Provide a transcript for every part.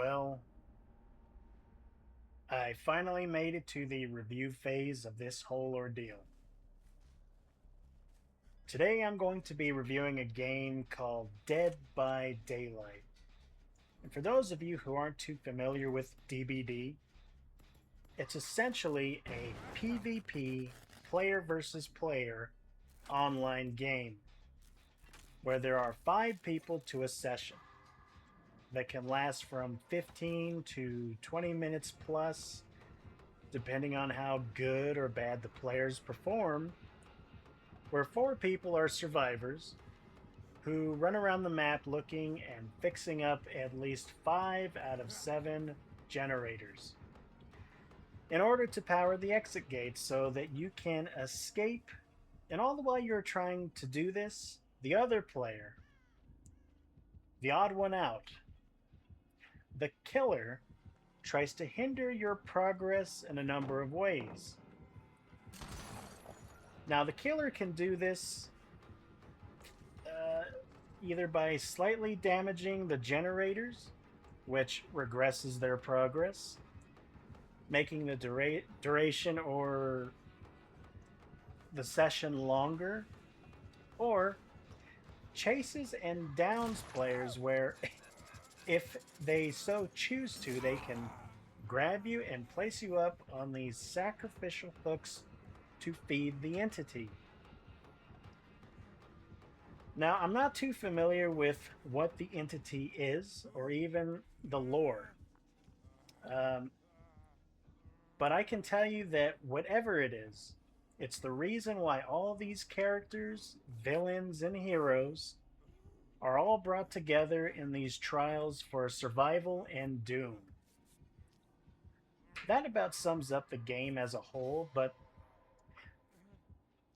Well, I finally made it to the review phase of this whole ordeal. Today I'm going to be reviewing a game called Dead by Daylight. And for those of you who aren't too familiar with DBD, it's essentially a PvP player versus player online game where there are 5 people to a session that can last from 15 to 20 minutes plus, depending on how good or bad the players perform, where 4 people are survivors who run around the map looking and fixing up at least 5 out of 7 generators in order to power the exit gates so that you can escape. And all the while you're trying to do this, the other player, the odd one out, the killer, tries to hinder your progress in a number of ways. Now, the killer can do this uh, either by slightly damaging the generators, which regresses their progress, making the duration or the session longer, or chases and downs players where, if they so choose to, they can grab you and place you up on these sacrificial hooks to feed the entity. Now, I'm not too familiar with what the entity is or even the lore. Um, but I can tell you that whatever it is, it's the reason why all these characters, villains, and heroes are all brought together in these trials for survival and doom. That about sums up the game as a whole, but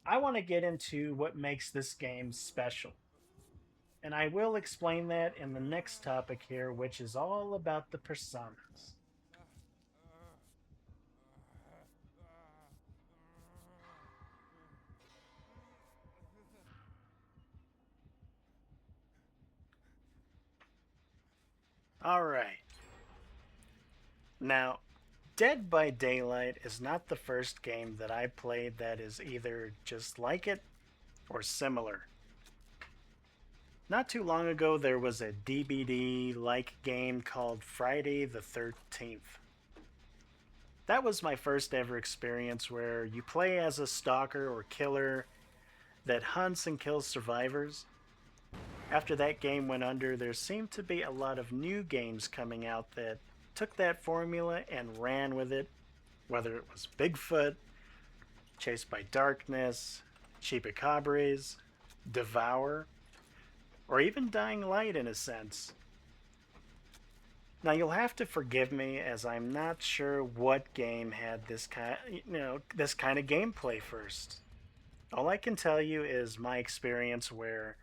I want to get into what makes this game special. And I will explain that in the next topic here, which is all about the personas. All right. Now, Dead by Daylight is not the first game that I played that is either just like it or similar. Not too long ago, there was a DBD like game called Friday the 13th. That was my first ever experience where you play as a stalker or killer that hunts and kills survivors. After that game went under, there seemed to be a lot of new games coming out that took that formula and ran with it, whether it was Bigfoot, Chased by Darkness, Chupacabras, Devour, or even Dying Light in a sense. Now you'll have to forgive me as I'm not sure what game had this kind of gameplay first. All I can tell you is my experience where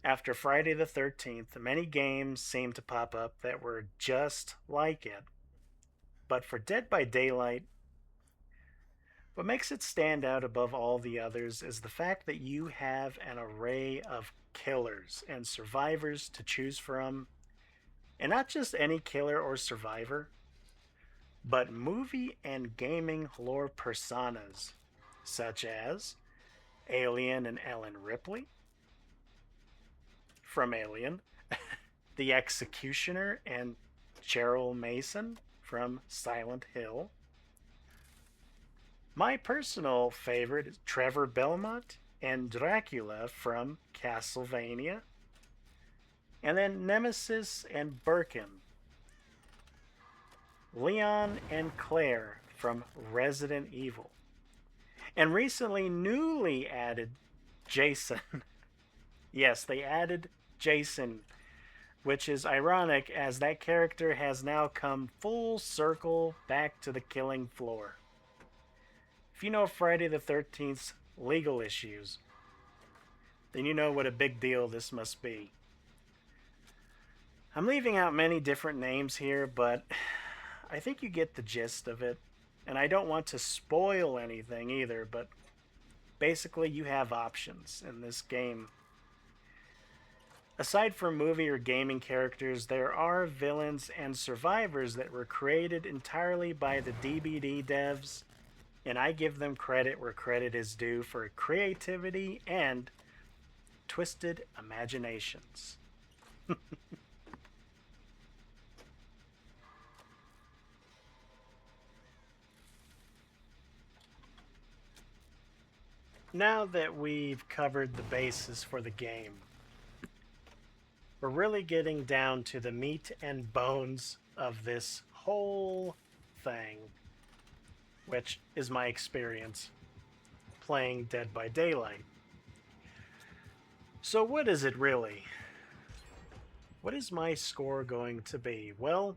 after Friday the 13th, many games seemed to pop up that were just like it. But for Dead by Daylight, what makes it stand out above all the others is the fact that you have an array of killers and survivors to choose from. And not just any killer or survivor, but movie and gaming lore personas, such as Alien and Ellen Ripley from Alien, the Executioner and Cheryl Mason from Silent Hill. My personal favorite is Trevor Belmont and Dracula from Castlevania. And then Nemesis and Birkin, Leon and Claire from Resident Evil. And recently, newly added Jason. Yes, they added Jason, which is ironic as that character has now come full circle back to the killing floor. If you know Friday the 13th's legal issues, then you know what a big deal this must be. I'm leaving out many different names here, but I think you get the gist of it. And I don't want to spoil anything either, but basically you have options in this game. Aside from movie or gaming characters, there are villains and survivors that were created entirely by the DBD devs, and I give them credit where credit is due for creativity and twisted imaginations. Now that we've covered the basis for the game, we're really getting down to the meat and bones of this whole thing, which is my experience playing Dead by Daylight. So, what is it really? What is my score going to be? Well,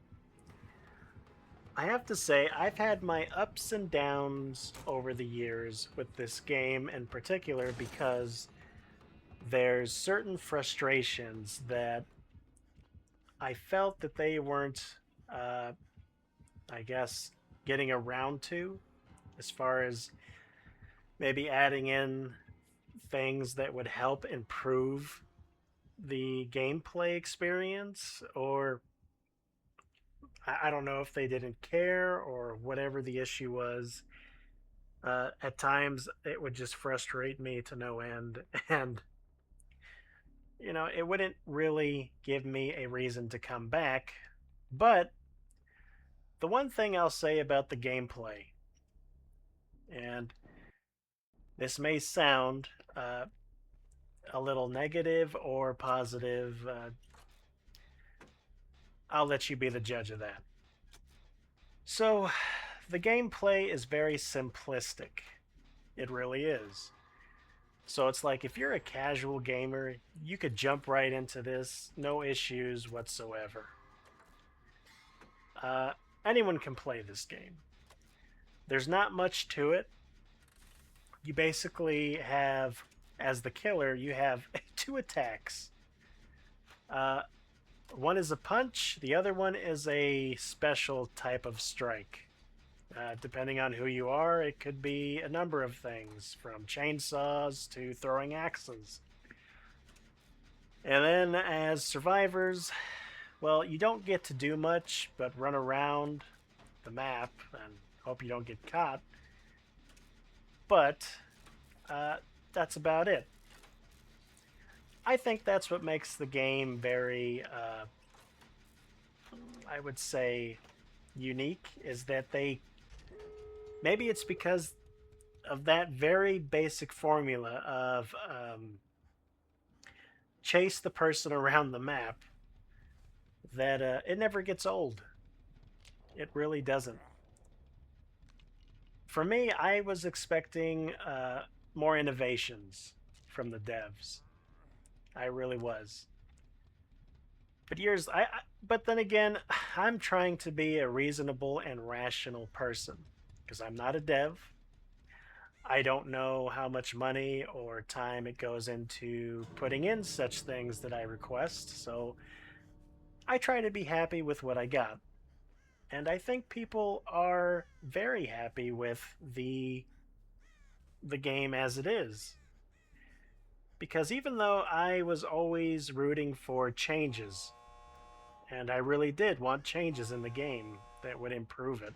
I have to say, I've had my ups and downs over the years with this game in particular because there's certain frustrations that I felt that they weren't, uh, I guess, getting around to, as far as maybe adding in things that would help improve the gameplay experience, or I don't know if they didn't care or whatever the issue was. At times, it would just frustrate me to no end, and it wouldn't really give me a reason to come back. But the one thing I'll say about the gameplay, and this may sound a little negative or positive, I'll let you be the judge of that. So, the gameplay is very simplistic. It really is. So it's like if you're a casual gamer, you could jump right into this, no issues whatsoever. Uh, Anyone can play this game. There's not much to it. You basically have, as the killer, you have two attacks. Uh, One is a punch, the other one is a special type of strike. Depending on who you are, it could be a number of things, from chainsaws to throwing axes. And then, as survivors, well, you don't get to do much but run around the map and hope you don't get caught. But uh, that's about it. I think that's what makes the game very, I would say, unique, is that they, maybe it's because of that very basic formula of chase the person around the map, that it never gets old. It really doesn't. For me, I was expecting more innovations from the devs. I really was. But then again, I'm trying to be a reasonable and rational person because I'm not a dev. I don't know how much money or time it goes into putting in such things that I request, so I try to be happy with what I got. And I think people are very happy with the game as it is. Because even though I was always rooting for changes, and I really did want changes in the game that would improve it,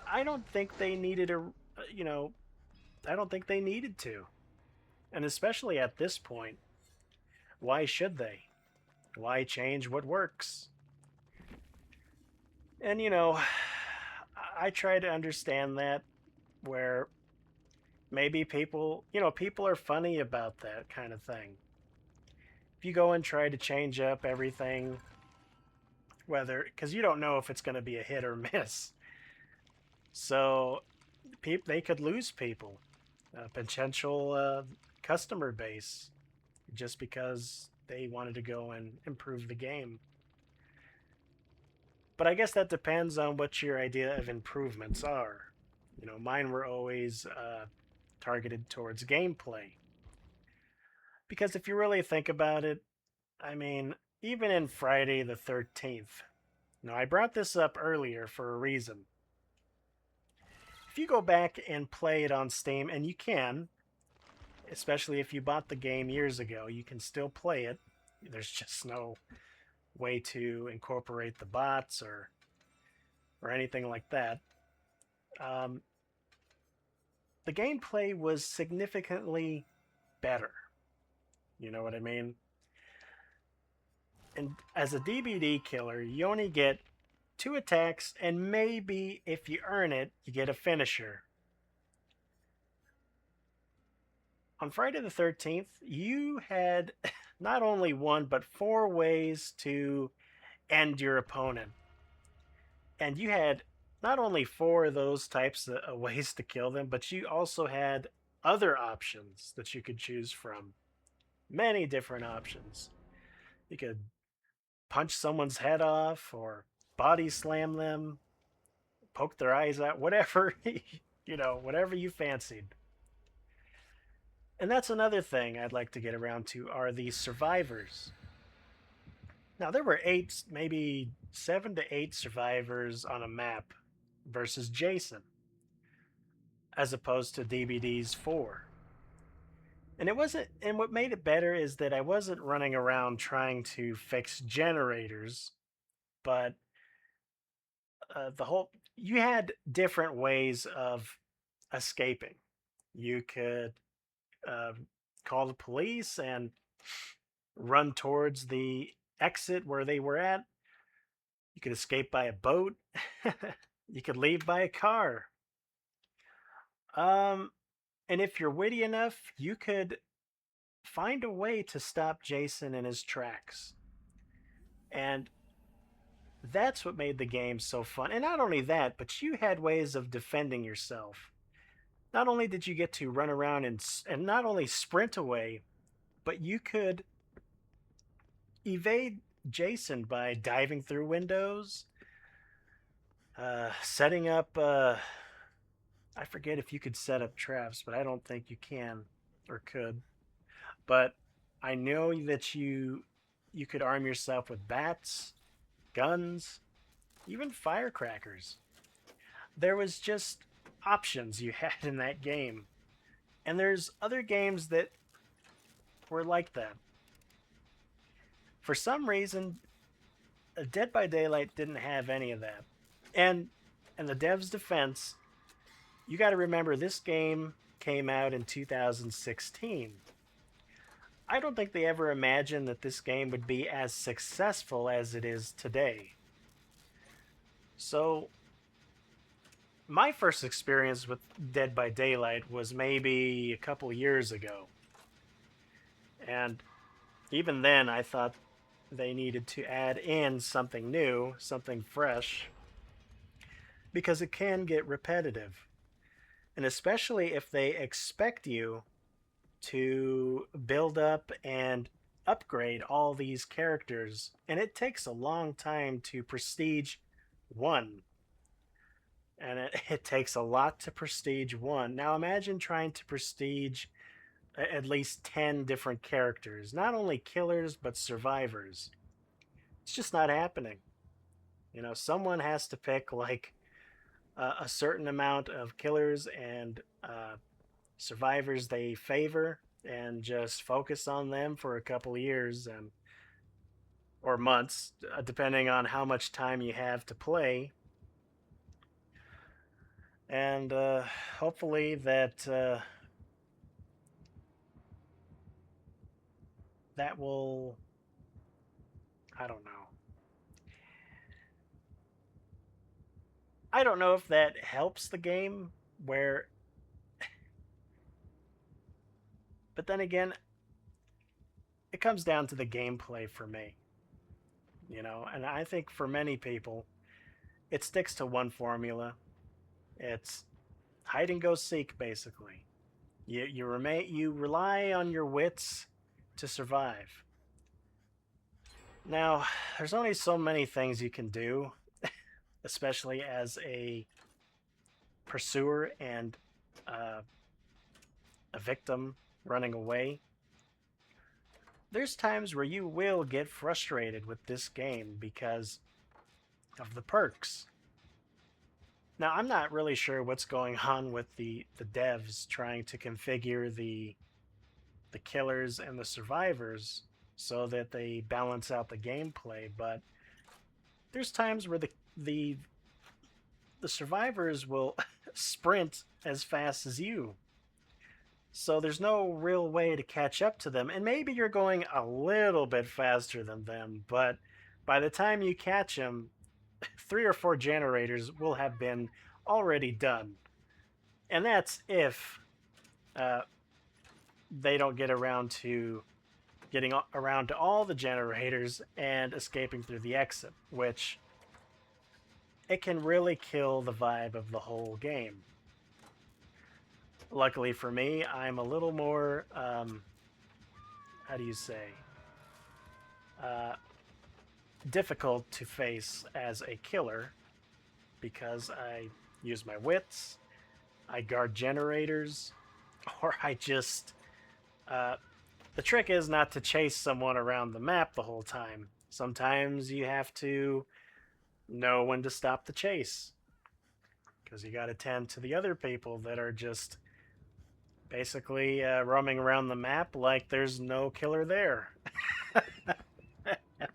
I don't think they needed you know, I don't think they needed to. And especially at this point, why should they? Why change what works? And I try to understand that, where maybe people are funny about that kind of thing. If you go and try to change up everything, whether, because you don't know if it's going to be a hit or miss, so they could lose people, a potential customer base, just because they wanted to go and improve the game. But I guess that depends on what your idea of improvements are. Mine were always targeted towards gameplay. Because if you really think about it, I mean, even in Friday the 13th, now I brought this up earlier for a reason. If you go back and play it on Steam, and you can, especially if you bought the game years ago, you can still play it. There's just no way to incorporate the bots or anything like that. Um, the gameplay was significantly better. You know what I mean? And as a DBD killer, you only get 2 attacks, and maybe if you earn it, you get a finisher. On Friday the 13th, you had not only one, but 4 ways to end your opponent. And you had not only 4 of those types of ways to kill them, but you also had other options that you could choose from. Many different options. You could punch someone's head off or body slam them, poke their eyes out, whatever, whatever you fancied. And that's another thing I'd like to get around to are the survivors. Now, there were 8, maybe 7 to 8 survivors on a map versus Jason, as opposed to DBD's 4. And it wasn't, and what made it better is that I wasn't running around trying to fix generators, but you had different ways of escaping. You could uh, call the police and run towards the exit where they were at. You could escape by a boat. You could leave by a car. Um, and if you're witty enough, you could find a way to stop Jason in his tracks. And that's what made the game so fun. And not only that, but you had ways of defending yourself. Not only did you get to run around and not only sprint away, but you could evade Jason by diving through windows, setting up. I forget if you could set up traps, but I don't think you can or could. But I know that you could arm yourself with bats, guns, even firecrackers. There was just options you had in that game. And there's other games that were like that. For some reason, Dead by Daylight didn't have any of that. And in the dev's defense, you got to remember this game came out in 2016. I don't think they ever imagined that this game would be as successful as it is today. So, my first experience with Dead by Daylight was maybe a couple years ago. And even then, I thought they needed to add in something new, something fresh, because it can get repetitive. And especially if they expect you to build up and upgrade all these characters. And it takes a long time to prestige 1. And it takes a lot to prestige 1. Now imagine trying to prestige at least 10 different characters, not only killers, but survivors. It's just not happening. Someone has to pick like a certain amount of killers and survivors they favor and just focus on them for a couple years or months, depending on how much time you have to play. And hopefully that will, I don't know. I don't know if that helps the game where, but then again, it comes down to the gameplay for me, and I think for many people, it sticks to one formula. It's hide and go seek, basically. You rely on your wits to survive. Now, there's only so many things you can do, especially as a pursuer and a victim running away. There's times where you will get frustrated with this game because of the perks. Now, I'm not really sure what's going on with the devs trying to configure the the killers and the survivors so that they balance out the gameplay. But there's times where the survivors will sprint as fast as you. So there's no real way to catch up to them. And maybe you're going a little bit faster than them, but by the time you catch them, 3 or 4 generators will have been already done. And that's if uh, they don't get around to getting around to all the generators and escaping through the exit, which it can really kill the vibe of the whole game. Luckily for me, I'm a little more, how do you say, uh, difficult to face as a killer because I use my wits, I guard generators, or I just. The trick is not to chase someone around the map the whole time. Sometimes you have to know when to stop the chase because you got to tend to the other people that are just basically roaming around the map like there's no killer there.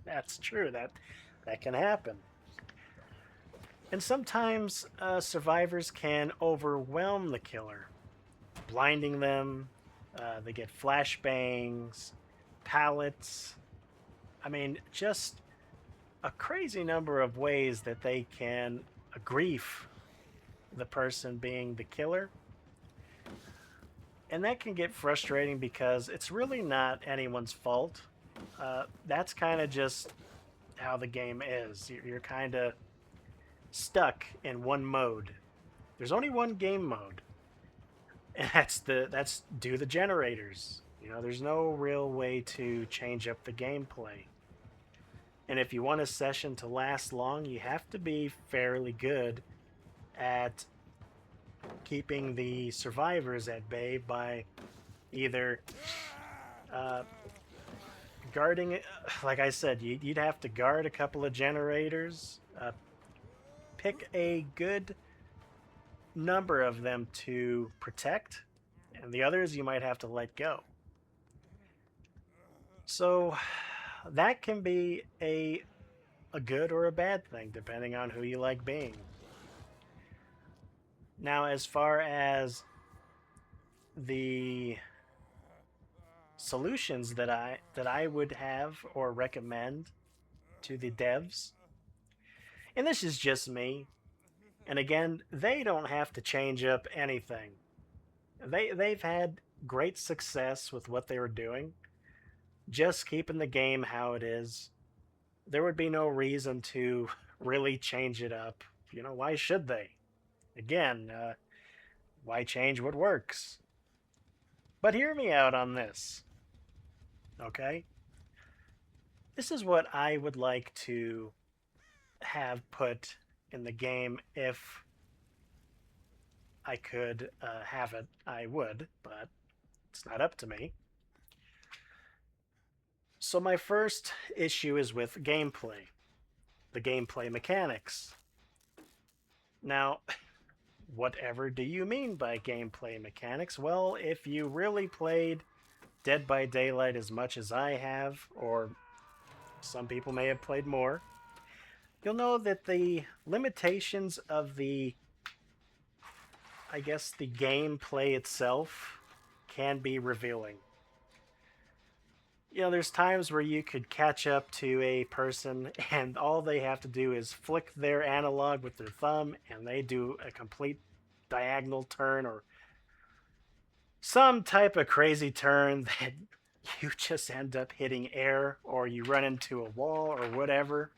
That's true. That can happen. And sometimes survivors can overwhelm the killer, blinding them. They get flashbangs, pallets. I mean, just a crazy number of ways that they can grief the person being the killer. And that can get frustrating because it's really not anyone's fault. That's kind of just how the game is. You're kind of stuck in one mode. There's only one game mode, and that's do the generators. You know, there's no real way to change up the gameplay. And if you want a session to last long, you have to be fairly good at keeping the survivors at bay by either guarding it. Like I said, you'd have to guard a couple of generators, pick a good number of them to protect, and the others you might have to let go. So that can be a good or a bad thing depending on who you like being. Now, as far as the solutions that I would have or recommend to the devs, and this is just me, and again, they don't have to change up anything. They've had great success with what they were doing, just keeping the game how it is. There would be no reason to really change it up. You know, why should they? Again, why change what works? But hear me out on this, okay? This is what I would like to have put in the game if I could have it. I would, but it's not up to me. So my first issue is with gameplay, the gameplay mechanics. Now, whatever do you mean by gameplay mechanics? Well, if you really played Dead by Daylight as much as I have, or some people may have played more, you'll know that the limitations of the gameplay itself can be revealing. You know, there's times where you could catch up to a person and all they have to do is flick their analog with their thumb and they do a complete diagonal turn or some type of crazy turn that you just end up hitting air or you run into a wall or whatever.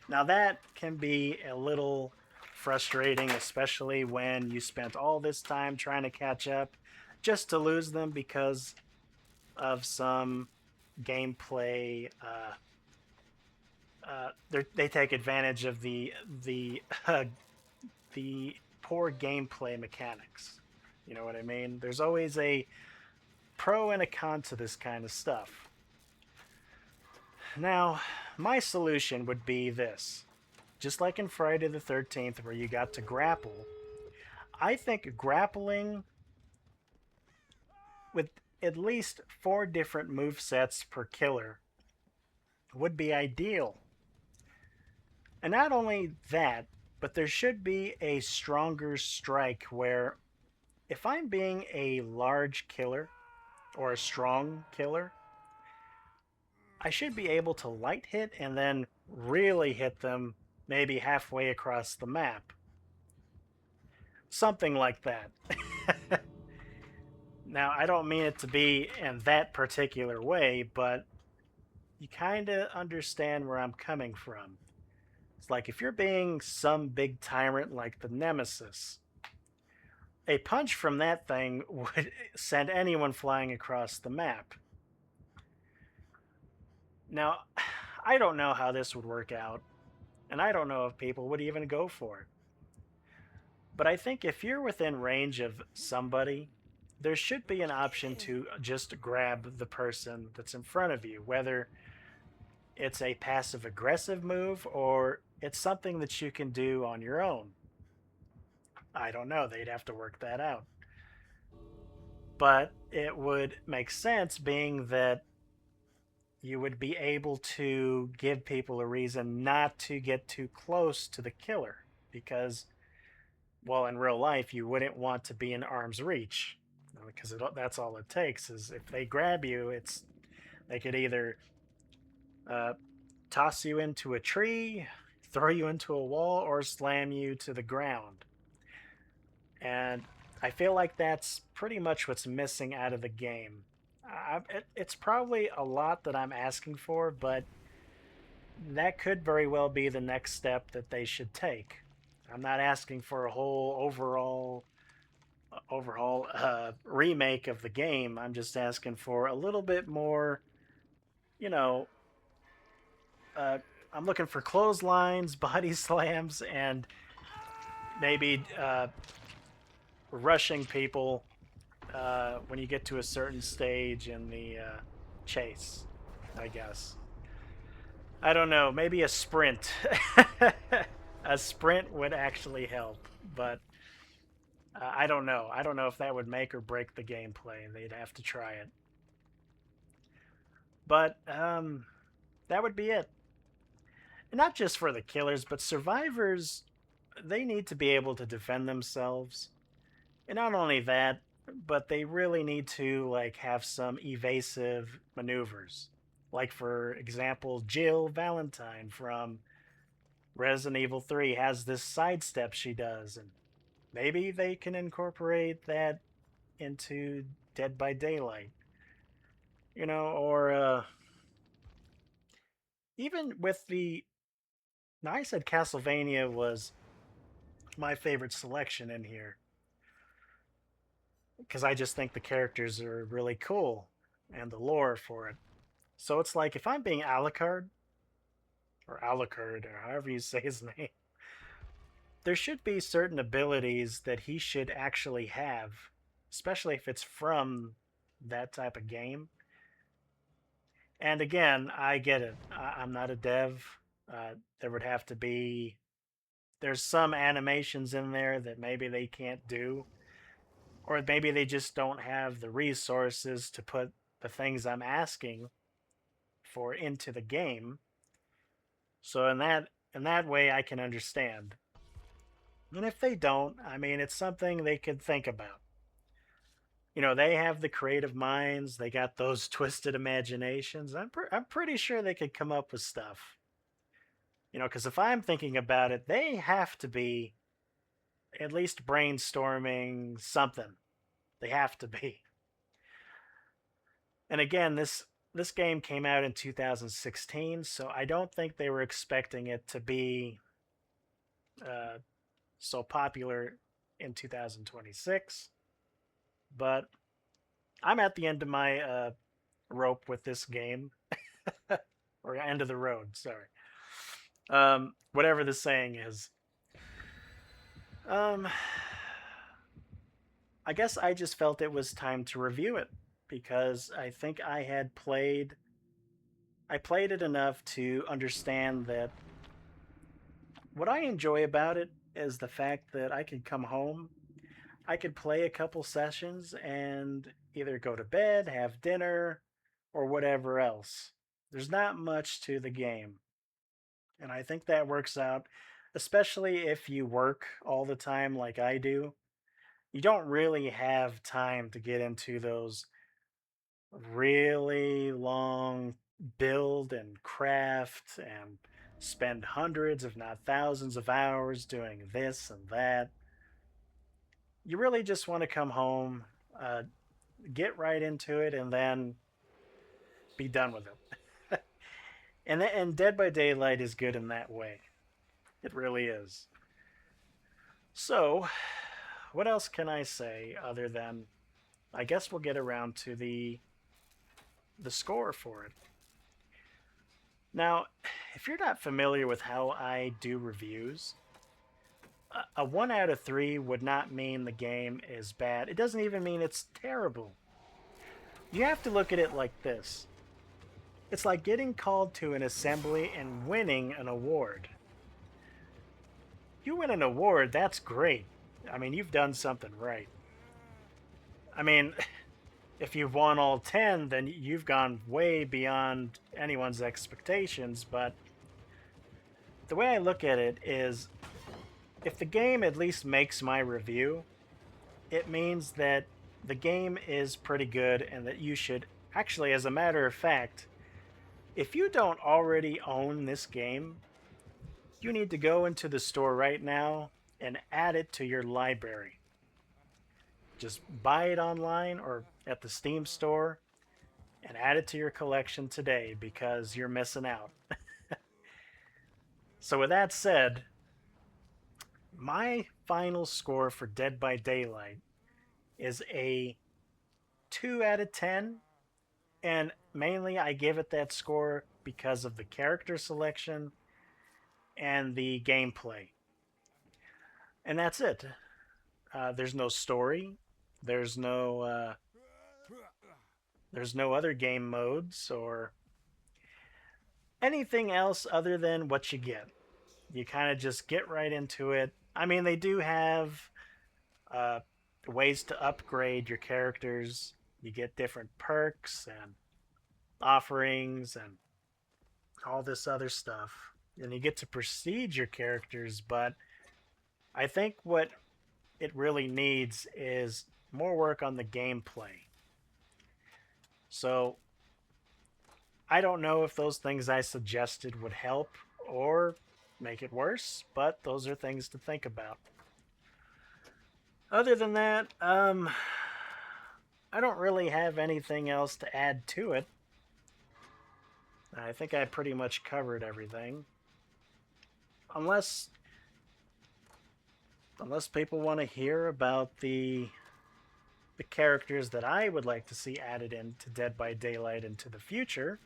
Now that can be a little frustrating, especially when you spent all this time trying to catch up just to lose them because of some gameplay. They take advantage of the poor gameplay mechanics. You know what I mean? There's always a pro and a con to this kind of stuff. Now, my solution would be this. Just like in Friday the 13th where you got to grapple, I think grappling with at least 4 different move sets per killer would be ideal. And not only that, but there should be a stronger strike where if I'm being a large killer or a strong killer, I should be able to light hit and then really hit them maybe halfway across the map. Something like that. Now, I don't mean it to be in that particular way, but you kind of understand where I'm coming from. It's like if you're being some big tyrant like the Nemesis, a punch from that thing would send anyone flying across the map. Now, I don't know how this would work out, and I don't know if people would even go for it. But I think if you're within range of somebody, there should be an option to just grab the person that's in front of you, whether it's a passive aggressive move or it's something that you can do on your own. I don't know. They'd have to work that out. But it would make sense being that you would be able to give people a reason not to get too close to the killer because, well, in real life, you wouldn't want to be in arm's reach because that's all it takes is if they grab you, they could either uh, toss you into a tree, throw you into a wall, or slam you to the ground. And I feel like that's pretty much what's missing out of the game. It's probably a lot that I'm asking for, but that could very well be the next step that they should take. I'm not asking for a whole overhaul remake of the game. I'm just asking for a little bit more, you know. Uh, I'm looking for clotheslines, body slams, and maybe rushing people when you get to a certain stage in the chase, I guess. I don't know. Maybe a sprint. A sprint would actually help, but I don't know. I don't know if that would make or break the gameplay. They'd have to try it. But that would be it. And not just for the killers, but survivors. They need to be able to defend themselves. And not only that, but they really need to like have some evasive maneuvers. Like for example, Jill Valentine from Resident Evil 3 has this sidestep she does, and maybe they can incorporate that into Dead by Daylight. Or even with the. Now, I said Castlevania was my favorite selection in here because I just think the characters are really cool and the lore for it. So it's like if I'm being Alucard, or Alucard, or however you say his name, there should be certain abilities that he should actually have, especially if it's from that type of game. And again, I get it. I'm not a dev. There would have to be. There's some animations in there that maybe they can't do, or maybe they just don't have the resources to put the things I'm asking for into the game. So in that way, I can understand. And if they don't, I mean, it's something they could think about. They have the creative minds. They got those twisted imaginations. I'm pretty sure they could come up with stuff. Because if I'm thinking about it, they have to be at least brainstorming something. They have to be. And again, this game came out in 2016, so I don't think they were expecting it to be uh, so popular in 2026. But I'm at the end of my rope with this game, or end of the road. Sorry, whatever the saying is. Um, I guess I just felt it was time to review it because I think I played it enough to understand that what I enjoy about it is the fact that I could come home, I could play a couple sessions, and either go to bed, have dinner, or whatever else. There's not much to the game. And I think that works out, especially if you work all the time like I do. You don't really have time to get into those really long build and craft and spend hundreds, if not thousands, of hours doing this and that. You really just want to come home, uh, get right into it, and then be done with it. And Dead by Daylight is good in that way. It really is. So, what else can I say other than I guess we'll get around to the score for it. Now, if you're not familiar with how I do reviews, a 1 out of 3 would not mean the game is bad. It doesn't even mean it's terrible. You have to look at it like this. It's like getting called to an assembly and winning an award. You win an award, that's great. I mean, you've done something right. I mean, if you've won all 10, then you've gone way beyond anyone's expectations. But the way I look at it is if the game at least makes my review, it means that the game is pretty good and that you should actually, as a matter of fact, if you don't already own this game, you need to go into the store right now and add it to your library. Just buy it online or at the Steam store and add it to your collection today because you're missing out. So, with that said, my final score for Dead by Daylight is a 2 out of 10. And mainly, I give it that score because of the character selection and the gameplay. And that's it. There's no story. There's no there's no other game modes or anything else other than what you get. You kind of just get right into it. I mean, they do have uh, ways to upgrade your characters. You get different perks and offerings and all this other stuff. And you get to prestige your characters, but I think what it really needs is more work on the gameplay. So I don't know if those things I suggested would help or make it worse, but those are things to think about. Other than that, I don't really have anything else to add to it. I think I pretty much covered everything. Unless people want to hear about the characters that I would like to see added into Dead by Daylight into the future.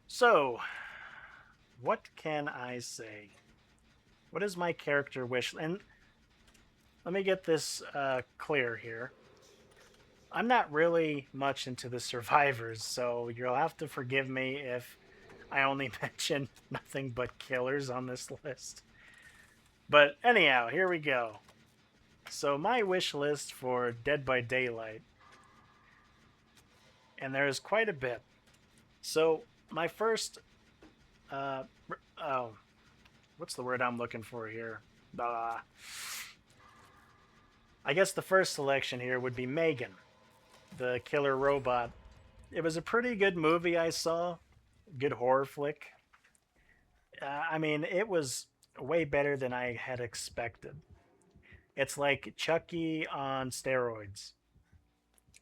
So, what can I say? What is my character wish? And let me get this clear here. I'm not really much into the survivors, so you'll have to forgive me if I only mention nothing but killers on this list. But anyhow, here we go. So my wish list for Dead by Daylight, and there is quite a bit. So my first, oh, what's the word I'm looking for here? I guess the first selection here would be Megan, the killer robot. It was a pretty good movie I saw, good horror flick. I mean, it was way better than I had expected. It's like Chucky on steroids.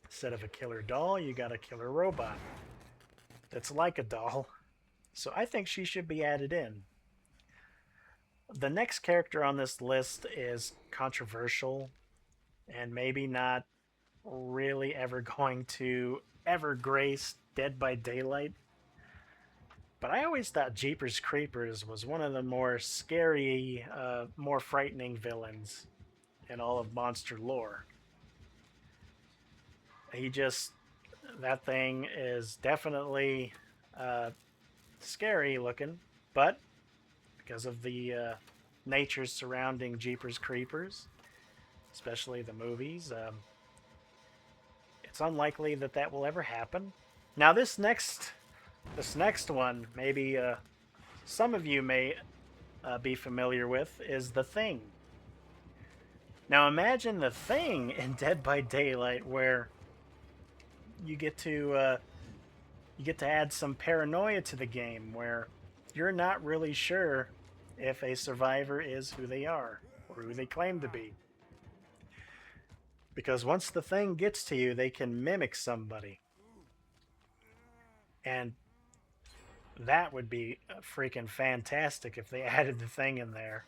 Instead of a killer doll, you got a killer robot that's like a doll. So I think she should be added in. The next character on this list is controversial and maybe not really ever going to ever grace Dead by Daylight. But I always thought Jeepers Creepers was one of the more scary, more frightening villains in all of monster lore. That thing is definitely scary looking, but because of the nature surrounding Jeepers Creepers, especially the movies, it's unlikely that that will ever happen. Now, this next one, maybe some of you may be familiar with, is The Thing. Now, imagine The Thing in Dead by Daylight, where you get to add some paranoia to the game, where you're not really sure if a survivor is who they are or who they claim to be. Because once the thing gets to you, they can mimic somebody. And that would be freaking fantastic if they added the thing in there.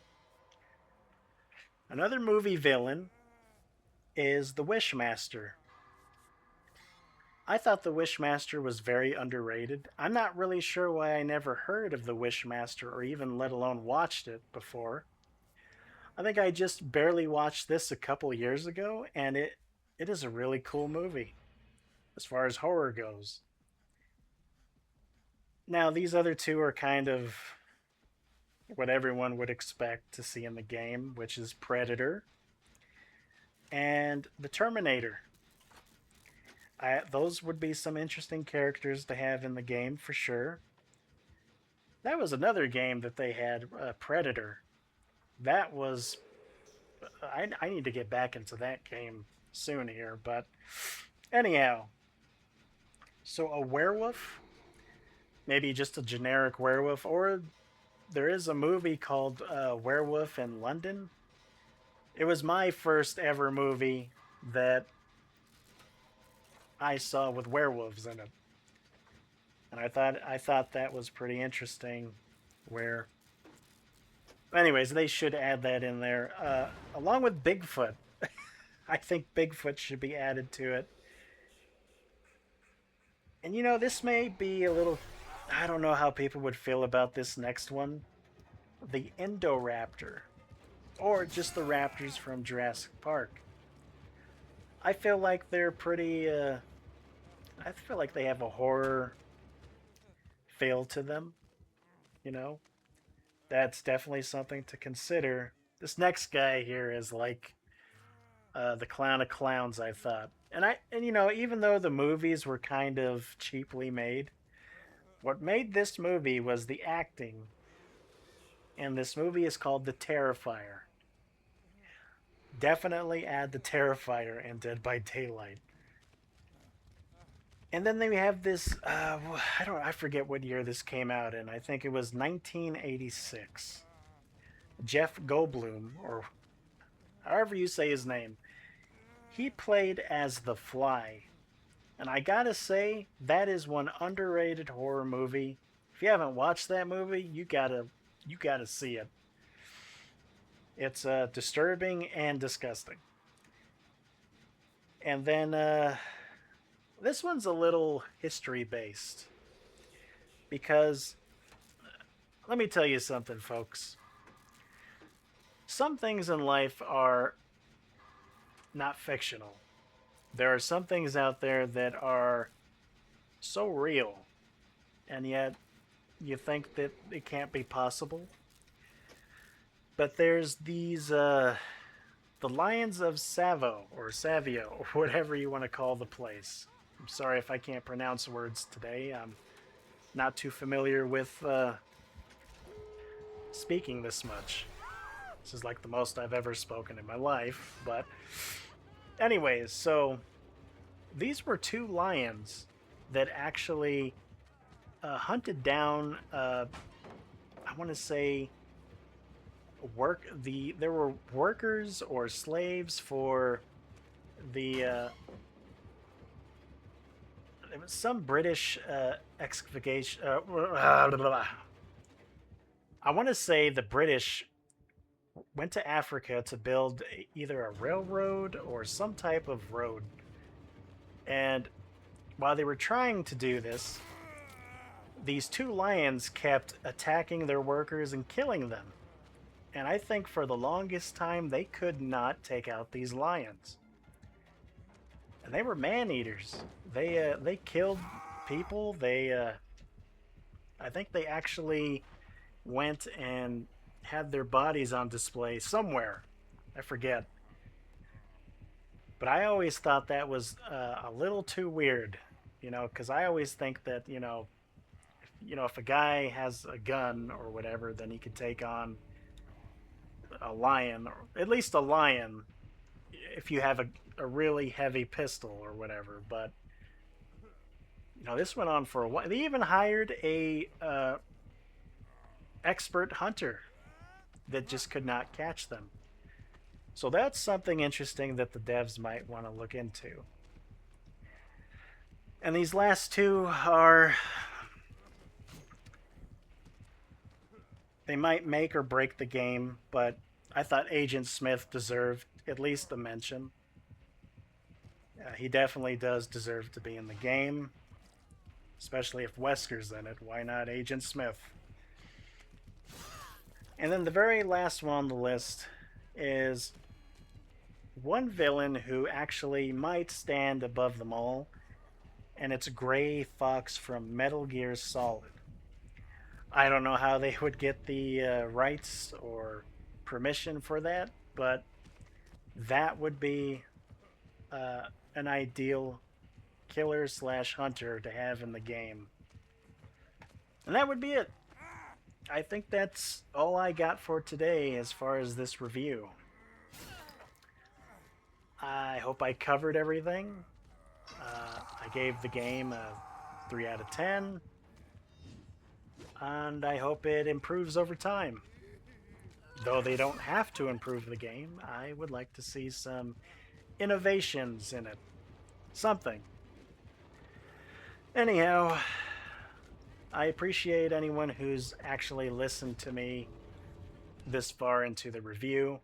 Another movie villain is the Wishmaster. I thought the Wishmaster was very underrated. I'm not really sure why I never heard of the Wishmaster or even let alone watched it before. I think I just barely watched this a couple years ago, and it is a really cool movie as far as horror goes. Now, these other two are kind of what everyone would expect to see in the game, which is Predator and the Terminator. Those would be some interesting characters to have in the game for sure. That was another game that they had, Predator. That was. I need to get back into that game soon here, but anyhow. So a werewolf, maybe just a generic werewolf, or there is a movie called Werewolf in London. It was my first ever movie that I saw with werewolves in it, and I thought that was pretty interesting. Where, anyways, they should add that in there along with Bigfoot. I think Bigfoot should be added to it. And this may be a little. I don't know how people would feel about this next one, the Indoraptor, or just the raptors from Jurassic Park. I feel like they're pretty. I feel like they have a horror feel to them. You know, that's definitely something to consider. This next guy here is like the clown of clowns, I thought, and even though the movies were kind of cheaply made, what made this movie was the acting, and this movie is called The Terrifier. Definitely add the Terrifier in Dead by Daylight. And then they have this. I forget what year this came out in. I think it was 1986. Jeff Goldblum, or however you say his name, he played as the Fly, and I gotta say that is one underrated horror movie. If you haven't watched that movie, you gotta see it. It's disturbing and disgusting. And then this one's a little history based because let me tell you something, folks. Some things in life are not fictional. There are some things out there that are so real, and yet you think that it can't be possible. But there's these the Lions of Savo or Savio or whatever you want to call the place. I'm sorry if I can't pronounce words today. I'm not too familiar with speaking this much. This is like the most I've ever spoken in my life. But, anyways, so these were two lions that actually hunted down, I want to say, there were workers or slaves for the it was some British excavation. I want to say the British went to Africa to build either a railroad or some type of road. And while they were trying to do this, these two lions kept attacking their workers and killing them. And I think for the longest time they could not take out these lions. And they were man eaters. They killed people. I think they actually went and had their bodies on display somewhere. I forget. But I always thought that was a little too weird, you know, because I always think that, if a guy has a gun or whatever, then he could take on a lion, or at least a lion, if you have a really heavy pistol or whatever. But this went on for a while. They even hired a expert hunter that just could not catch them. So that's something interesting that the devs might want to look into. And these last two are, they might make or break the game, but I thought Agent Smith deserved at least a mention. He definitely does deserve to be in the game, especially if Wesker's in it. Why not Agent Smith? And then the very last one on the list is one villain who actually might stand above them all, and it's Gray Fox from Metal Gear Solid. I don't know how they would get the rights or permission for that, but that would be an ideal killer slash hunter to have in the game. And that would be it. I think that's all I got for today as far as this review. I hope I covered everything. I gave the game a 3 out of 10. And I hope it improves over time. Though they don't have to improve the game, I would like to see some innovations in it. Something. Anyhow, I appreciate anyone who's actually listened to me this far into the review.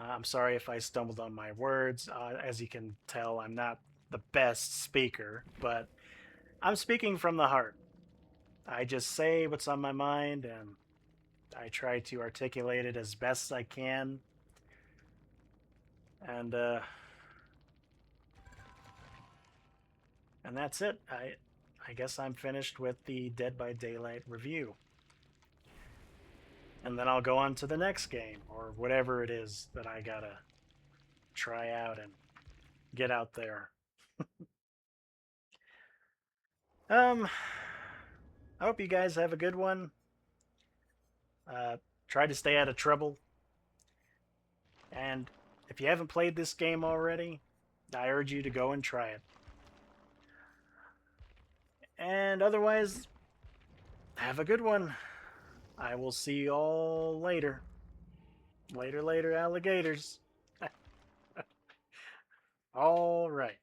I'm sorry if I stumbled on my words. As you can tell, I'm not the best speaker, but I'm speaking from the heart. I just say what's on my mind, and I try to articulate it as best I can. And that's it. I guess I'm finished with the Dead by Daylight review. And then I'll go on to the next game, or whatever it is that I gotta try out and get out there. I hope you guys have a good one. Try to stay out of trouble. And if you haven't played this game already, I urge you to go and try it. And otherwise, have a good one. I will see you all later. Later, alligators. All right.